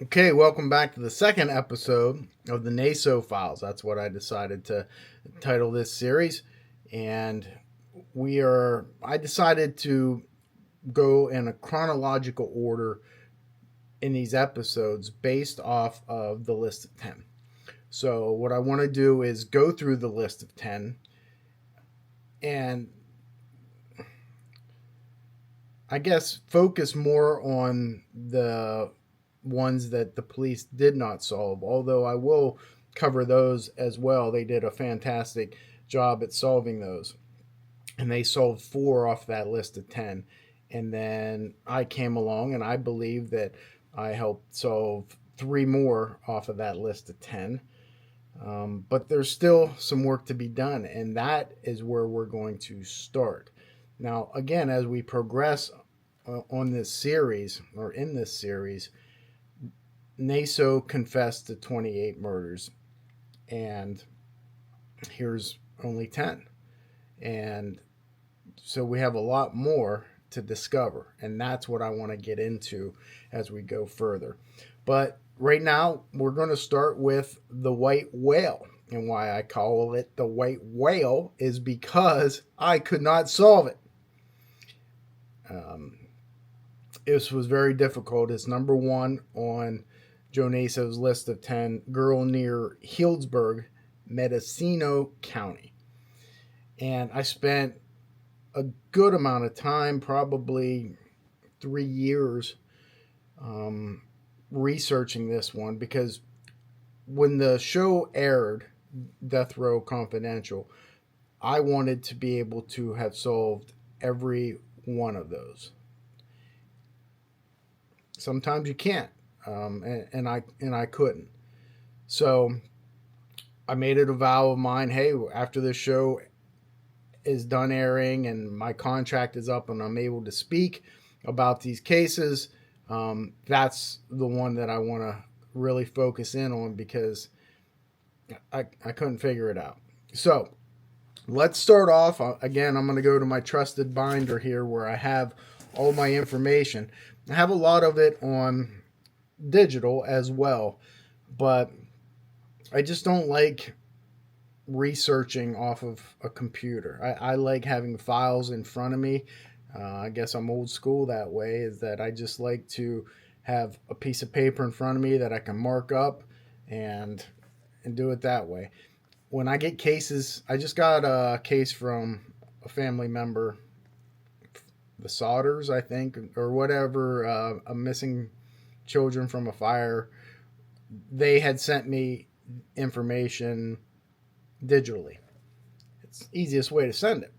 Okay, welcome back to the second episode of the Naso Files. That's what I decided to title this series. And I decided to go in a chronological order in these episodes based off of the list of 10. So, what I want to do is go through the list of 10 and I guess focus more on the ones that the police did not solve, although I will cover those as well. They did a fantastic job at solving those, and they solved four off that list of 10. And then I came along, and I believe that I helped solve three more off of that list of 10. But there's still some work to be done, and that is where we're going to start. Now, again, as we progress on this series, or in this series, Naso confessed to 28 murders, and here's only 10. And so we have a lot more to discover, and that's what I want to get into as we go further. But right now, we're going to start with the white whale. And why I call it the white whale is because I could not solve it. This was very difficult. It's number one on Joe Naso's list of 10, girl near Healdsburg, Mendocino County. And I spent a good amount of time, probably 3 years, researching this one because when the show aired, Death Row Confidential, I wanted to be able to have solved every one of those. Sometimes you can't, and I couldn't. So I made it a vow of mine. Hey, after this show is done airing and my contract is up and I'm able to speak about these cases, that's the one that I want to really focus in on because I couldn't figure it out. So let's start off. Again, I'm going to go to my trusted binder here where I have all my information. I have a lot of it on digital as well, but I just don't like researching off of a computer. I like having files in front of me. I guess I'm old school that way, is that I just like to have a piece of paper in front of me that I can mark up and do it that way. When I get cases, I just got a case from a family member, the Sodders, I think, or whatever, a missing children from a fire. They had sent me information digitally. It's the easiest way to send it.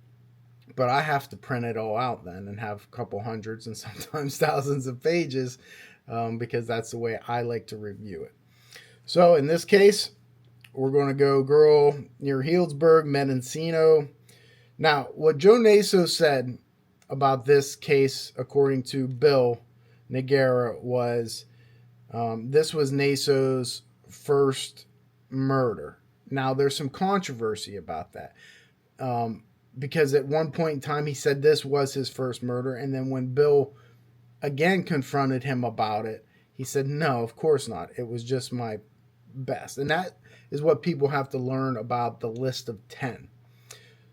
But I have to print it all out then and have a couple hundreds and sometimes thousands of pages because that's the way I like to review it. So in this case, we're going to go girl near Healdsburg, Mendocino. Now, what Joe Naso said about this case, according to Bill Nagara, was this was Naso's first murder. Now, there's some controversy about that because at one point in time he said this was his first murder, and then when Bill again confronted him about it, he said, no, of course not. It was just my best. And that is what people have to learn about the list of 10.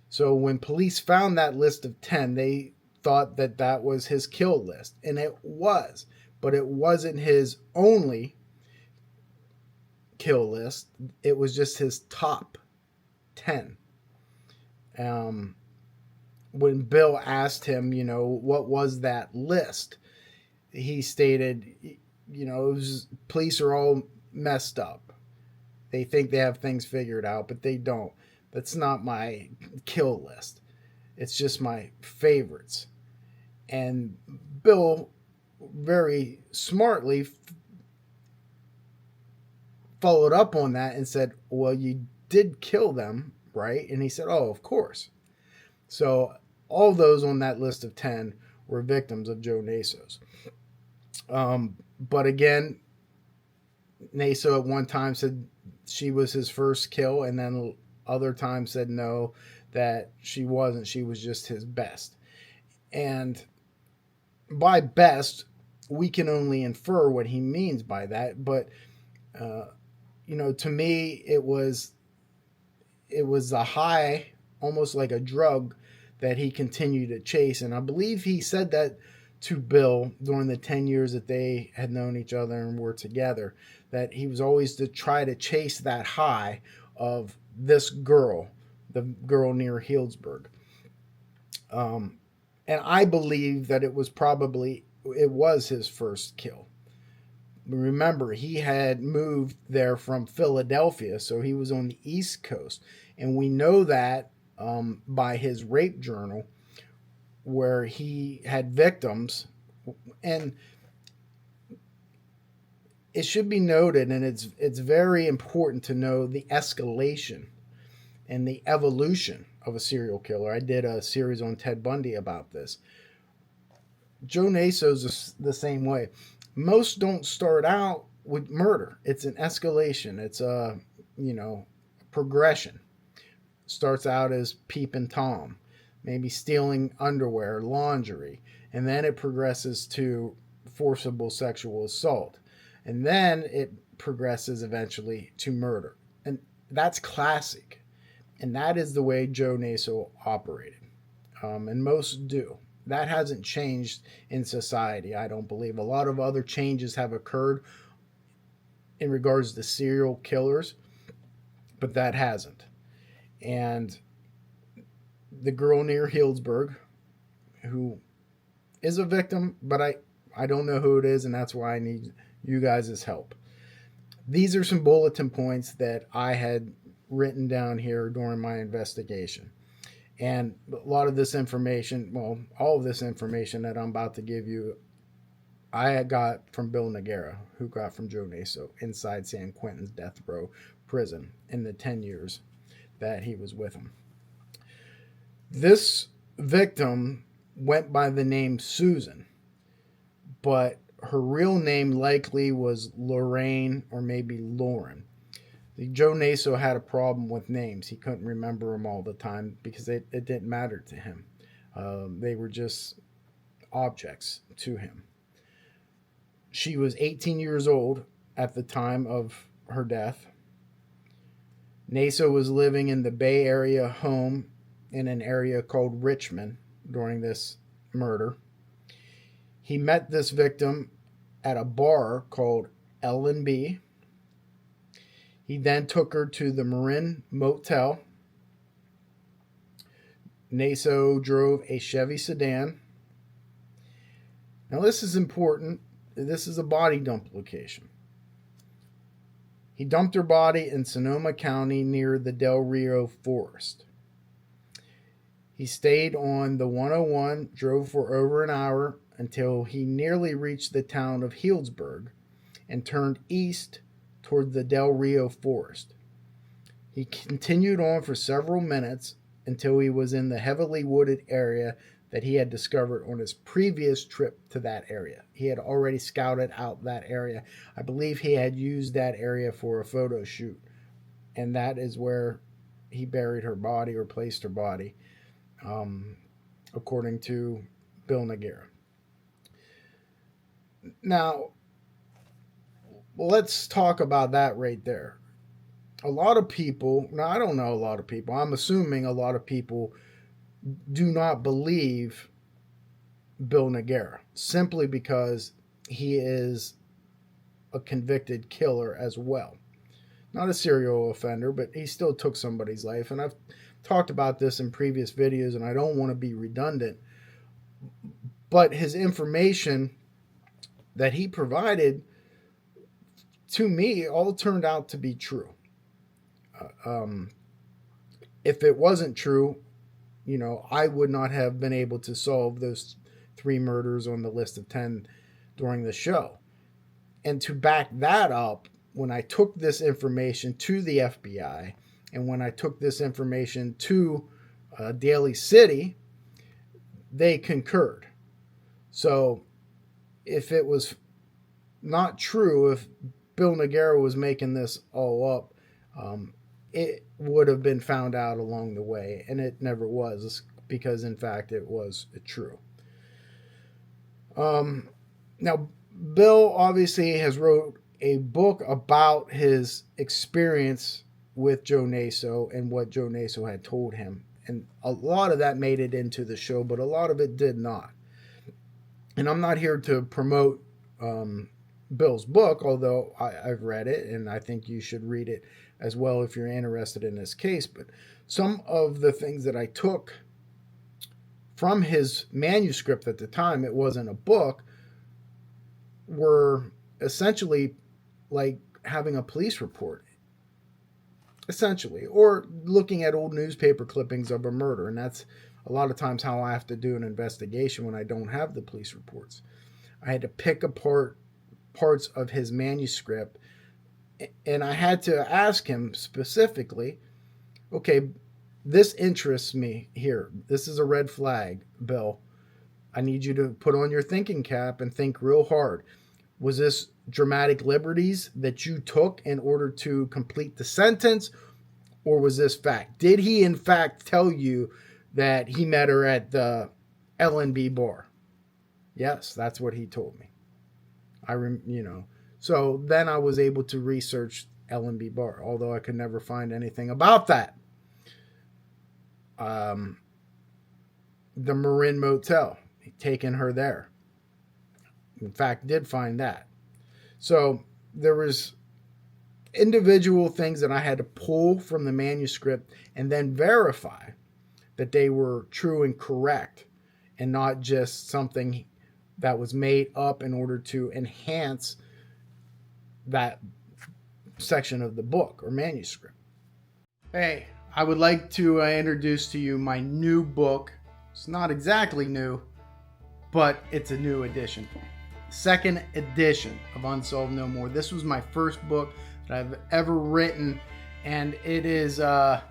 So when police found that list of 10, they thought that that was his kill list, and it was, but it wasn't his only kill list. It was just his top 10. When Bill asked him, what was that list, he stated, police are all messed up. They think they have things figured out, but they don't. That's not my kill list. It's just my favorites. And Bill very smartly followed up on that and said, well, you did kill them, right? And he said, oh, of course. So all those on that list of 10 were victims of Joe Naso's. But again, Naso at one time said she was his first kill, and then other times said no, that she wasn't. She was just his best. And by best, we can only infer what he means by that. But to me, it was a high, almost like a drug, that he continued to chase. And I believe he said that to Bill during the 10 years that they had known each other and were together, that he was always to try to chase that high of this girl, the girl near Healdsburg. And I believe that it was his first kill. Remember, he had moved there from Philadelphia, so he was on the East Coast. And we know that by his rape journal, where he had victims. And it should be noted, and it's very important to know the escalation and the evolution of a serial killer. I did a series on Ted Bundy about this. Joe Naso's the same way. Most don't start out with murder. It's an escalation. It's a progression. Starts out as peeping Tom, maybe stealing underwear, laundry, and then it progresses to forcible sexual assault, and then it progresses eventually to murder. And that's classic, and that is the way Joe Naso operated, and most do. That hasn't changed in society, I don't believe. A lot of other changes have occurred in regards to serial killers, but that hasn't. And the girl near Healdsburg, who is a victim, but I don't know who it is, and that's why I need you guys' help. These are some bulletin points that I had written down here during my investigation. And a lot of this information, well, all of this information that I'm about to give you, I got from Bill Noguera, who got from Joe Naso inside San Quentin's death row prison in the 10 years that he was with him. This victim went by the name Susan, but her real name likely was Lorraine or maybe Lauren. Joe Naso had a problem with names. He couldn't remember them all the time because it didn't matter to him. They were just objects to him. She was 18 years old at the time of her death. Naso was living in the Bay Area home in an area called Richmond during this murder. He met this victim at a bar called L&B. He then took her to the Marin Motel. Naso drove a Chevy sedan. Now this is important. This is a body dump location. He dumped her body in Sonoma County near the Del Rio Forest. He stayed on the 101, drove for over an hour until he nearly reached the town of Healdsburg and turned east toward the Del Rio Forest. He continued on for several minutes until he was in the heavily wooded area that he had discovered on his previous trip to that area. He had already scouted out that area. I believe he had used that area for a photo shoot, and that is where he buried her body or placed her body, according to Bill Noguera. Now, let's talk about that right there. A lot of people, now I don't know a lot of people, I'm assuming a lot of people do not believe Bill Noguera simply because he is a convicted killer as well. Not a serial offender, but he still took somebody's life. And I've talked about this in previous videos, and I don't want to be redundant. But his information that he provided to me all turned out to be true. If it wasn't true, I would not have been able to solve those 3 murders on the list of 10 during the show. And to back that up, when I took this information to the FBI and when I took this information to Daly City, they concurred. So if it was not true, if Bill Noguera was making this all up, it would have been found out along the way, and it never was, because in fact it was true. Now, Bill obviously has wrote a book about his experience with Joe Naso and what Joe Naso had told him. And a lot of that made it into the show, but a lot of it did not. And I'm not here to promote Bill's book, although I've read it and I think you should read it as well if you're interested in this case. But some of the things that I took from his manuscript at the time, it wasn't a book, were essentially like having a police report, essentially, or looking at old newspaper clippings of a murder. And that's a lot of times how I have to do an investigation when I don't have the police reports. I had to pick apart parts of his manuscript, and I had to ask him specifically, okay, this interests me here. This is a red flag, Bill. I need you to put on your thinking cap and think real hard. Was this dramatic liberties that you took in order to complete the sentence, or was this fact? Did he in fact tell you that he met her at the L&B bar? Yes, that's what he told me. So then I was able to research L&B bar, although I could never find anything about that. The Marin Motel, taking her there. In fact, did find that. So there was individual things that I had to pull from the manuscript and then verify that they were true and correct, and not just something that was made up in order to enhance that section of the book or manuscript. Hey, I would like to introduce to you my new book. It's not exactly new, but it's a new edition. Second edition of Unsolved No More. This was my first book that I've ever written, and it is a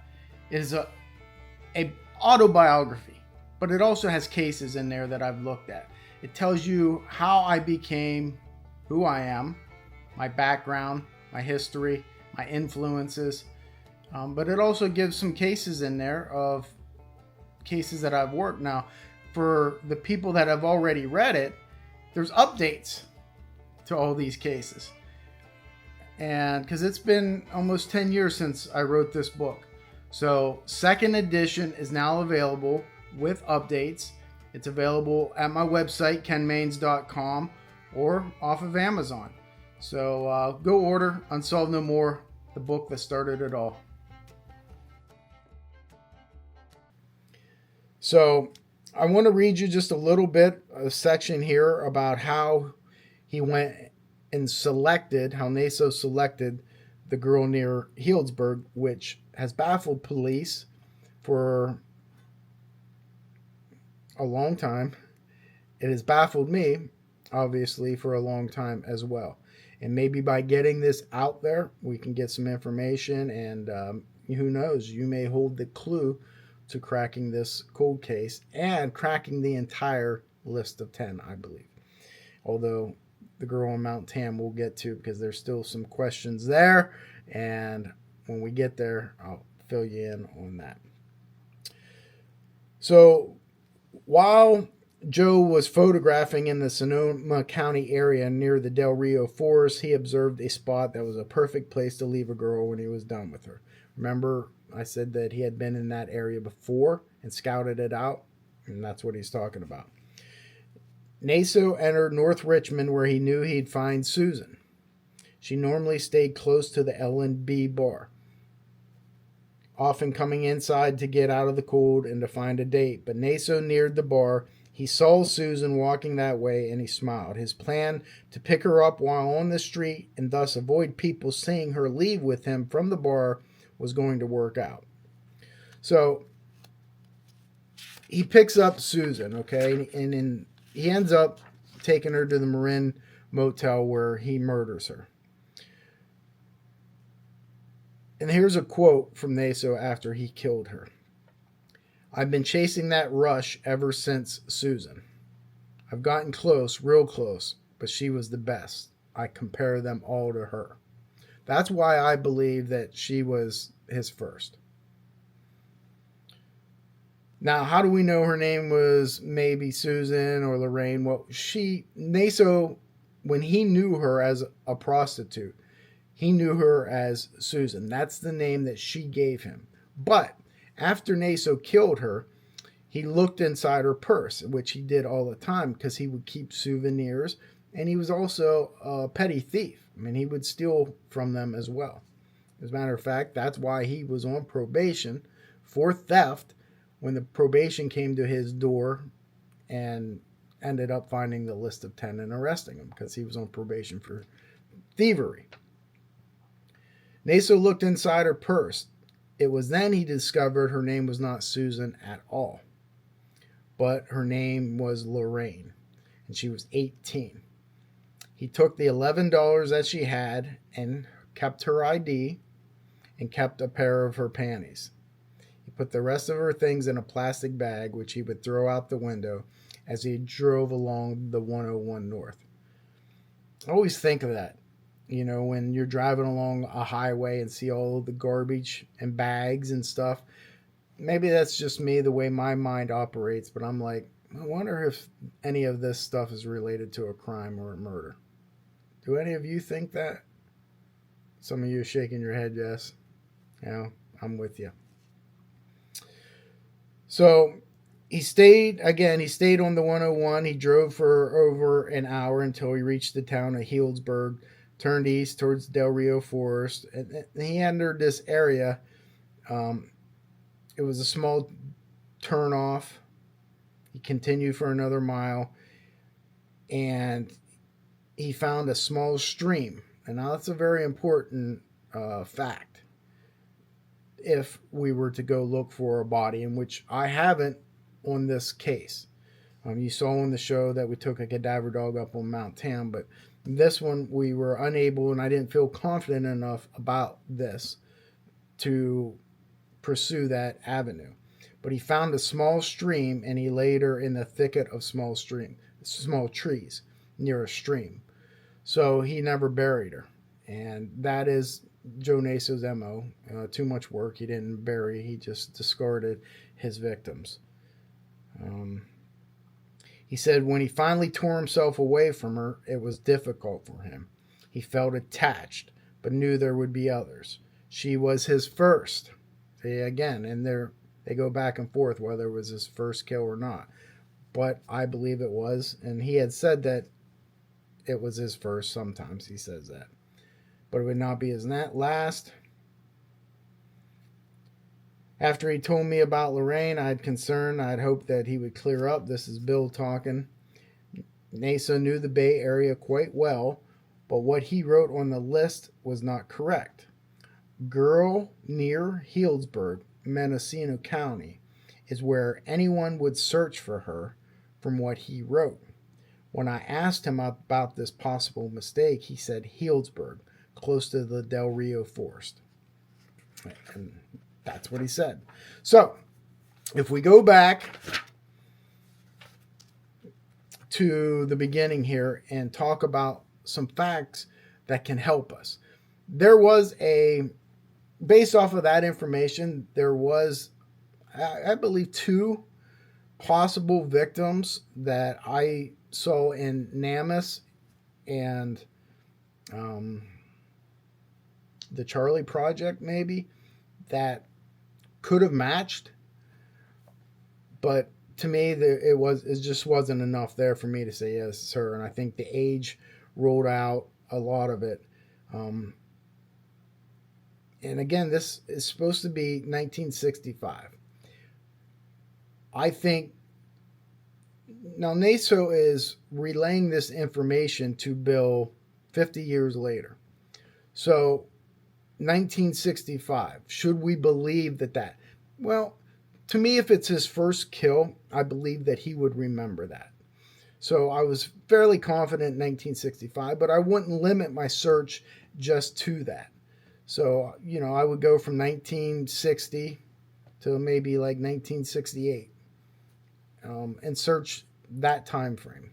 autobiography, but it also has cases in there that I've looked at. It tells you how I became who I am, my background, my history, my influences, but it also gives some cases in there of cases that I've worked. Now, for the people that have already read it, there's updates to all these cases. And because it's been almost 10 years since I wrote this book. So second edition is now available with updates. It's available at my website, kenmains.com, or off of Amazon. So go order Unsolved No More, the book that started it all. So I want to read you just a little bit, a section here about how he went and selected, how Naso selected the girl near Healdsburg, which has baffled police for a long time. It has baffled me, obviously, for a long time as well. And maybe by getting this out there, we can get some information, and who knows, you may hold the clue to cracking this cold case and cracking the entire list of 10, I believe. Although the girl on Mount Tam we'll get to, because there's still some questions there, and when we get there, I'll fill you in on that. So while Joe was photographing in the Sonoma County area near the Del Rio Forest, he observed a spot that was a perfect place to leave a girl when he was done with her. Remember, I said that he had been in that area before and scouted it out, and that's what he's talking about. Naso entered North Richmond, where he knew he'd find Susan. She normally stayed close to the L&B bar, often coming inside to get out of the cold and to find a date. But Naso neared the bar. He saw Susan walking that way, and he smiled. His plan to pick her up while on the street and thus avoid people seeing her leave with him from the bar was going to work out. So he picks up Susan, okay, and he ends up taking her to the Marin Motel, where he murders her. And here's a quote from Naso after he killed her. "I've been chasing that rush ever since Susan. I've gotten close, real close, but she was the best. I compare them all to her." That's why I believe that she was his first. Now, how do we know her name was maybe Susan or Lorraine? Well, Naso when he knew her as a prostitute, he knew her as Susan. That's the name that she gave him. But after Naso killed her, he looked inside her purse, which he did all the time because he would keep souvenirs, and he was also a petty thief. I mean, he would steal from them as well. As a matter of fact, that's why he was on probation for theft when the probation came to his door and ended up finding the list of 10 and arresting him because he was on probation for thievery. Naso looked inside her purse. It was then he discovered her name was not Susan at all, but her name was Lorraine, and she was 18. He took the $11 that she had and kept her ID and kept a pair of her panties. He put the rest of her things in a plastic bag, which he would throw out the window as he drove along the 101 North. I always think of that, when you're driving along a highway and see all of the garbage and bags and stuff. Maybe that's just me, the way my mind operates, but I'm like, I wonder if any of this stuff is related to a crime or a murder. Do any of you think that? Some of you are shaking your head, yes. I'm with you. So he stayed on the 101. He drove for over an hour until he reached the town of Healdsburg, turned east towards Del Rio Forest, and he entered this area. It was a small turnoff. He continued for another mile, and he found a small stream. And now that's a very important fact. If we were to go look for a body, in which I haven't on this case. You saw on the show that we took a cadaver dog up on Mount Tam, but this one we were unable, and I didn't feel confident enough about this to pursue that avenue. But he found a small stream, and he laid her in the thicket of small trees near a stream. So he never buried her. And that is Joe Naso's MO. Too much work. He didn't bury. He just discarded his victims. He said when he finally tore himself away from her, it was difficult for him. He felt attached, but knew there would be others. She was his first. Again, and they go back and forth whether it was his first kill or not. But I believe it was. And he had said that it was his first. Sometimes he says that. But it would not be his last. After he told me about Lorraine, I had concern. I had hoped that he would clear up. This is Bill talking. Naso knew the Bay Area quite well, but what he wrote on the list was not correct. Girl near Healdsburg, Mendocino County, is where anyone would search for her from what he wrote. When I asked him about this possible mistake, he said Healdsburg, close to the Del Rio Forest. And that's what he said. So, if we go back to the beginning here and talk about some facts that can help us. Based off of that information, there was, I believe, 2 possible victims that I saw in Namus and the Charlie Project, maybe, that could have matched. But to me, it just wasn't enough there for me to say yes, it's her. And I think the age ruled out a lot of it. And again, this is supposed to be 1965. I think now Naso is relaying this information to Bill 50 years later. So 1965, should we believe that? Well, to me, if it's his first kill, I believe that he would remember that. So I was fairly confident in 1965, but I wouldn't limit my search just to that. So, I would go from 1960 to maybe like 1968 and search that time frame.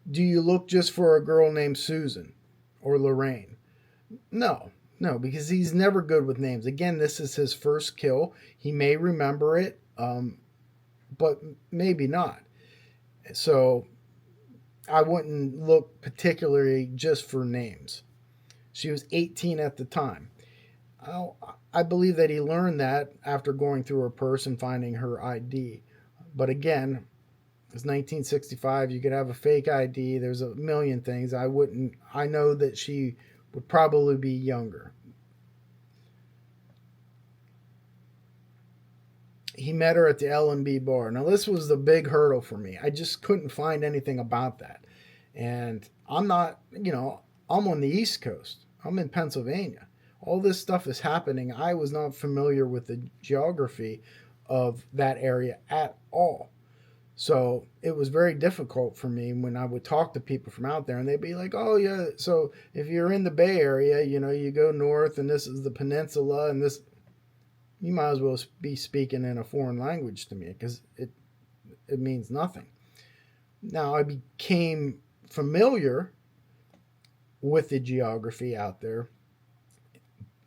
Do you look just for a girl named Susan or Lorraine? No, because he's never good with names. Again, this is his first kill. He may remember it, but maybe not. So I wouldn't look particularly just for names. She was 18 at the time. I believe that he learned that after going through her purse and finding her ID. But again, it's 1965. You could have a fake ID. There's a million things. I know that she would probably be younger. He met her at the L&B bar. Now, this was the big hurdle for me. I just couldn't find anything about that. And I'm not, I'm on the East Coast. I'm in Pennsylvania. All this stuff is happening. I was not familiar with the geography of that area at all. So it was very difficult for me when I would talk to people from out there, and they'd be like, oh, yeah, so if you're in the Bay Area, you go north, and this is the peninsula, and this, you might as well be speaking in a foreign language to me, because it means nothing. Now, I became familiar with the geography out there,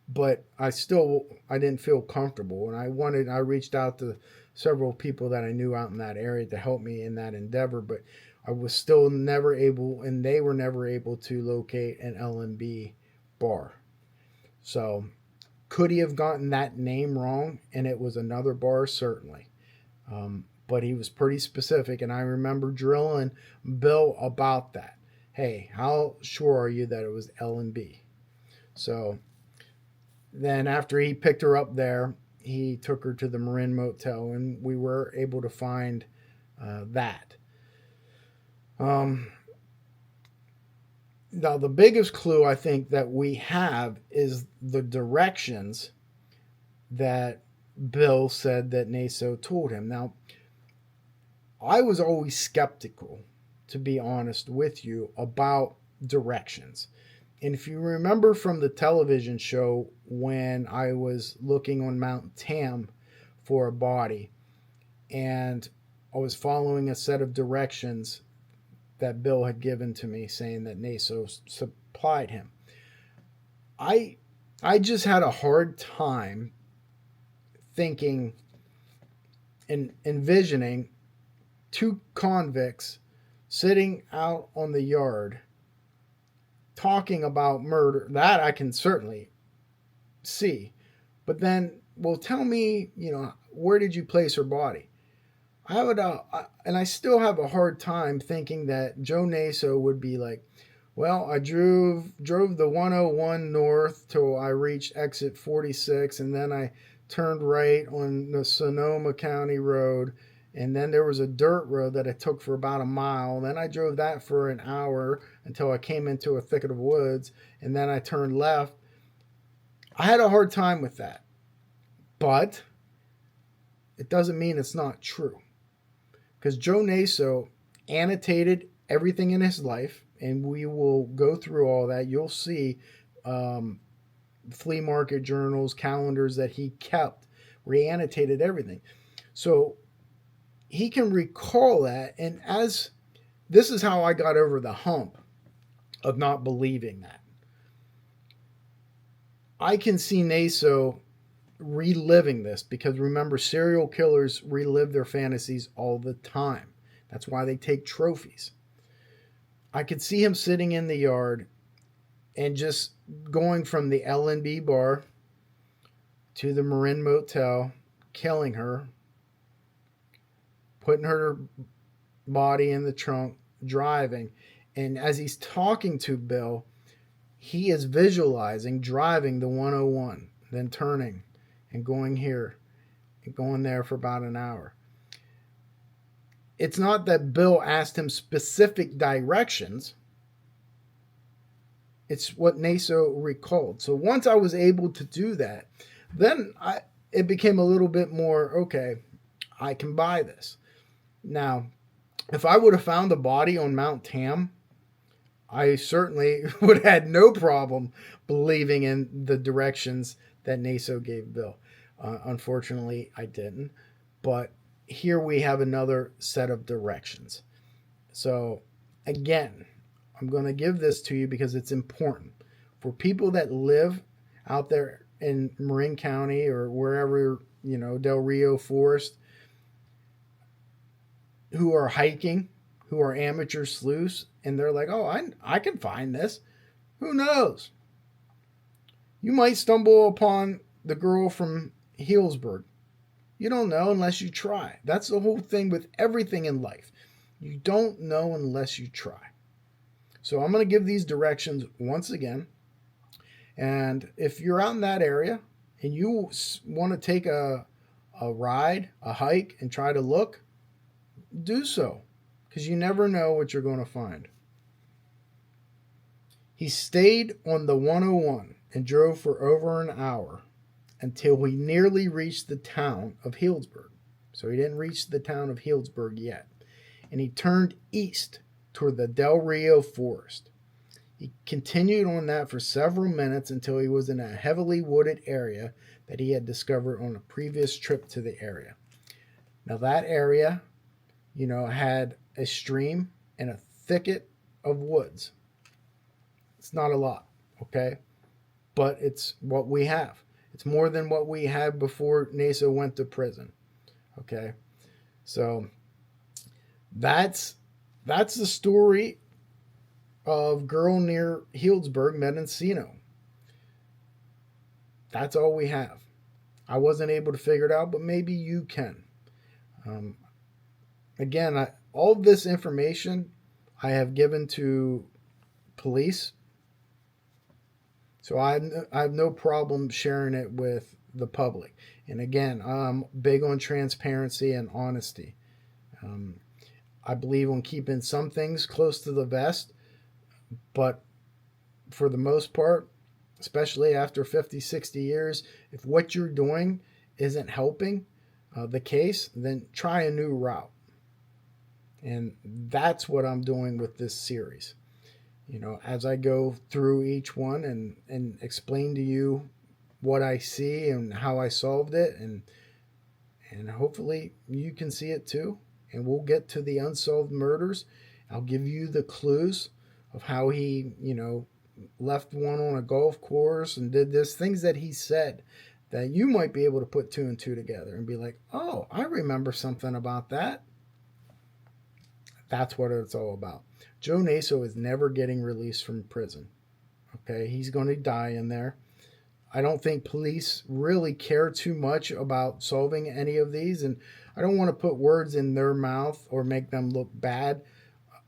but I didn't feel comfortable, and I reached out to several people that I knew out in that area to help me in that endeavor, but I was still never able, and they were never able to locate an L&B bar. So could he have gotten that name wrong and it was another bar? Certainly. But he was pretty specific, and I remember drilling Bill about that. Hey, how sure are you that it was L&B? So then after he picked her up there, he took her to the Marin Motel, and we were able to find that. Now, the biggest clue I think that we have is the directions that Bill said that Naso told him. Now, I was always skeptical, to be honest with you, about directions. And if you remember from the television show when I was looking on Mount Tam for a body, and I was following a set of directions that Bill had given to me saying that Naso supplied him, I just had a hard time thinking and envisioning two convicts sitting out on the yard talking about murder. That I can certainly see. But then, well, tell me, where did you place her body? And I still have a hard time thinking that Joe Naso would be like, well, I drove the 101 north till I reached exit 46, and then I turned right on the Sonoma County Road, and then there was a dirt road that I took for about a mile. Then I drove that for an hour until I came into a thicket of woods, and then I turned left. I had a hard time with that. But it doesn't mean it's not true. Because Joe Naso annotated everything in his life, and we will go through all that. You'll see flea market journals, calendars that he kept, where he annotated everything. So he can recall that, and this is how I got over the hump of not believing that. I can see Naso reliving this, because remember, serial killers relive their fantasies all the time. That's why they take trophies. I could see him sitting in the yard and just going from the L&B bar to the Marin Motel, killing her, putting her body in the trunk, driving. And as he's talking to Bill, he is visualizing driving the 101, then turning and going here and going there for about an hour. It's not that Bill asked him specific directions. It's what Naso recalled. So once I was able to do that, then it became a little bit more, okay, I can buy this. Now, if I would have found the body on Mount Tam, I certainly would have had no problem believing in the directions that Naso gave Bill. Unfortunately, I didn't. But here we have another set of directions. So, again, I'm going to give this to you because it's important. For people that live out there in Marin County or wherever, Del Rio Forest, who are hiking, who are amateur sleuths, and they're like, oh, I can find this. Who knows? You might stumble upon the girl from Healdsburg. You don't know unless you try. That's the whole thing with everything in life. You don't know unless you try. So I'm going to give these directions once again. And if you're out in that area and you want to take a ride, a hike, and try to look, do so. Because you never know what you're going to find. He stayed on the 101 and drove for over an hour until he nearly reached the town of Healdsburg. So he didn't reach the town of Healdsburg yet. And he turned east toward the Del Rio forest. He continued on that for several minutes until he was in a heavily wooded area that he had discovered on a previous trip to the area. Now that area, had a stream and a thicket of woods. It's not a lot, okay? But it's what we have. It's more than what we had before Naso went to prison, okay? So that's the story of girl near Healdsburg, Mendocino. That's all we have. I wasn't able to figure it out, but maybe you can. Again, all this information I have given to police, so I have no problem sharing it with the public. And again, I'm big on transparency and honesty. I believe on keeping some things close to the vest, but for the most part, especially after 50, 60 years, if what you're doing isn't helping the case, then try a new route. And that's what I'm doing with this series. As I go through each one and explain to you what I see and how I solved it, and hopefully you can see it too. And we'll get to the unsolved murders. I'll give you the clues of how he, left one on a golf course and did this, things that he said that you might be able to put two and two together and be like, oh, I remember something about that. That's what it's all about. Joe Naso is never getting released from prison. Okay, he's going to die in there. I don't think police really care too much about solving any of these, and I don't want to put words in their mouth or make them look bad.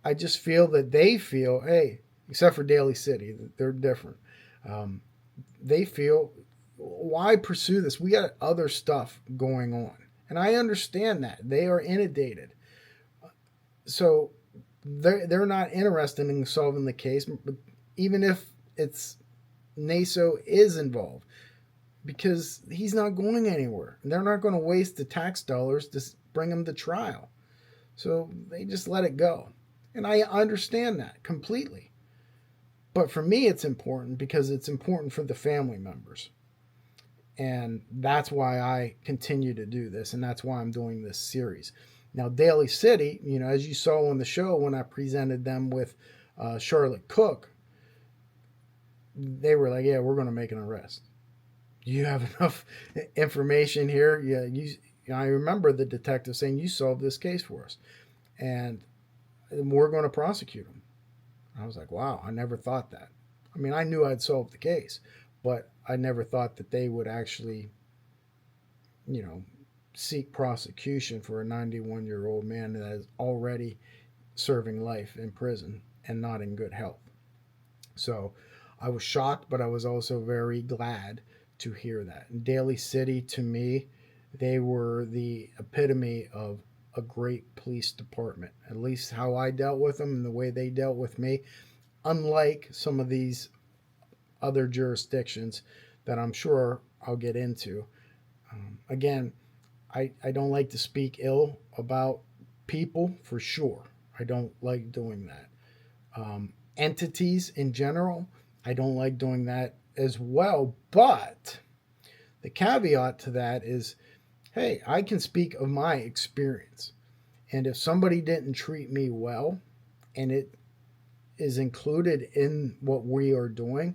I just feel that they feel, hey, except for Daly City, they're different. They feel, why pursue this? We got other stuff going on. And I understand that. They are inundated. So they're not interested in solving the case, even if it's Naso is involved, because he's not going anywhere. They're not going to waste the tax dollars to bring him to trial. So they just let it go. And I understand that completely. But for me, it's important because it's important for the family members. And that's why I continue to do this. And that's why I'm doing this series. Now, Daly City, as you saw on the show when I presented them with Charlotte Cook, they were like, yeah, we're going to make an arrest. You have enough information here. Yeah, I remember the detective saying, you solved this case for us. And we're going to prosecute him. I was like, wow, I never thought that. I mean, I knew I'd solved the case, but I never thought that they would actually, seek prosecution for a 91-year-old man that is already serving life in prison and not in good health. So I was shocked, but I was also very glad to hear that. And Daly City, to me, they were the epitome of a great police department, at least how I dealt with them and the way they dealt with me, unlike some of these other jurisdictions that I'm sure I'll get into. Again, I don't like to speak ill about people, for sure. I don't like doing that. Entities in general, I don't like doing that as well. But the caveat to that is, hey, I can speak of my experience. And if somebody didn't treat me well, and it is included in what we are doing,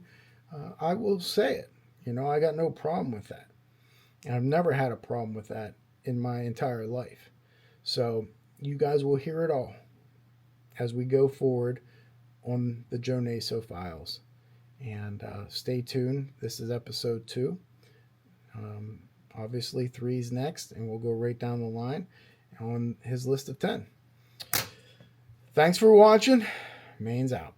I will say it. I got no problem with that. And I've never had a problem with that in my entire life. So you guys will hear it all. as we go forward on the Joe Naso files. And stay tuned. This is episode 2. Obviously, 3's next, and we'll go right down the line on his list of 10. Thanks for watching. Main's out.